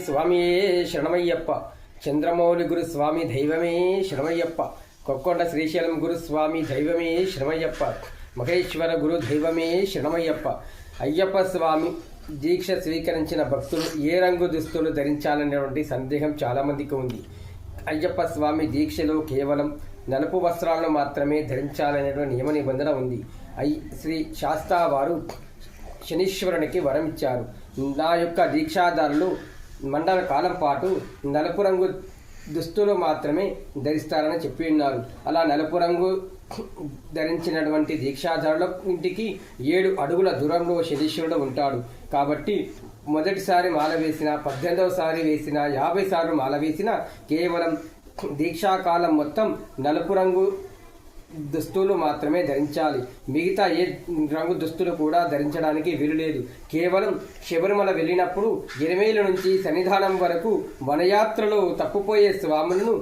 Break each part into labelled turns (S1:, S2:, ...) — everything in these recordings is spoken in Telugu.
S1: స్వామియే శరణమయ్యప్ప. చంద్రమౌళి గురు స్వామి దైవమే శరణమయ్యప్ప. కొక్కొండ శ్రీశైలం గురు స్వామి దైవమే శరణమయ్యప్ప. మహేశ్వర గురు దైవమే శరణమయ్యప్ప. అయ్యప్ప స్వామి దీక్ష స్వీకరించిన భక్తులు ఏ రంగు దుస్తులు ధరించాలనేటువంటి సందేహం చాలామందికి ఉంది. అయ్యప్ప స్వామి దీక్షలో కేవలం నలుపు వస్త్రాలను మాత్రమే ధరించాలనేటువంటి నియమ నిబంధన ఉంది. శ్రీ శాస్తా వారు శనీశ్వరునికి వరం ఇచ్చారు. నా యొక్క దీక్షాదారులు మండల కాలం పాటు నలుపు రంగు దుస్తులు మాత్రమే ధరిస్తారని చెప్పి ఉన్నారు. అలా నలుపు రంగు ధరించినటువంటి దీక్షాదారుల ఇంటికి 7 అడుగుల దూరంలో శనీశ్వరుడు ఉంటాడు. కాబట్టి మొదటిసారి మాల వేసిన, 18వ సారి వేసిన, 50 సార్లు మాల వేసిన కేవలం దీక్షాకాలం మొత్తం నలుపు రంగు దుస్తులు మాత్రమే ధరించాలి. మిగతా ఏ రంగు దుస్తులు కూడా ధరించడానికి వీలులేదు. కేవలం శబరిమల వెళ్ళినప్పుడు ఎనిమేల నుంచి సన్నిధానం వరకు వనయాత్రలో తప్పుపోయే స్వాములను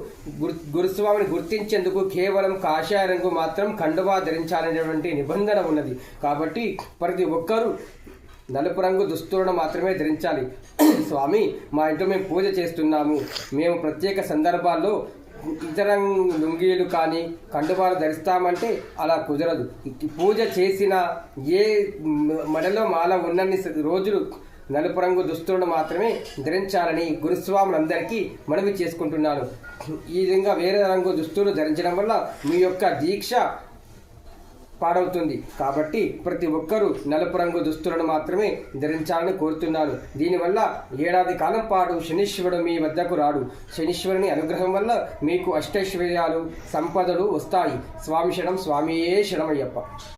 S1: గురుస్వామిని గుర్తించేందుకు కేవలం కాషాయ రంగు మాత్రం కండువా ధరించాలనేటువంటి నిబంధన ఉన్నది. కాబట్టి ప్రతి ఒక్కరూ నలుపు రంగు దుస్తులను మాత్రమే ధరించాలి. స్వామి, మా ఇంట్లో మేము పూజ చేస్తున్నాము, మేము ప్రత్యేక సందర్భాల్లో ఇతర లుంగీలు కానీ కండువాలు ధరిస్తామంటే అలా కుదరదు. పూజ చేసిన ఏ మెడలో మాల ఉన్నన్ని రోజులు నలుపు రంగు దుస్తులను మాత్రమే ధరించాలని గురుస్వాములందరికీ మనవి చేసుకుంటున్నాను. ఈ విధంగా వేరే రంగు దుస్తులు ధరించడం వల్ల మీ యొక్క దీక్ష పాడవుతుంది. కాబట్టి ప్రతి ఒక్కరూ నలుపు రంగు దుస్తులను మాత్రమే ధరించాలని కోరుతున్నాను. దీనివల్ల ఏడాది కాలం పాటు శనీశ్వరుడు మీ వద్దకు రాడు. శనీశ్వరుని అనుగ్రహం వల్ల మీకు అష్టైశ్వర్యాలు, సంపదలు వస్తాయి. స్వామి శరణం. స్వామియే శరణమయ్యప్ప.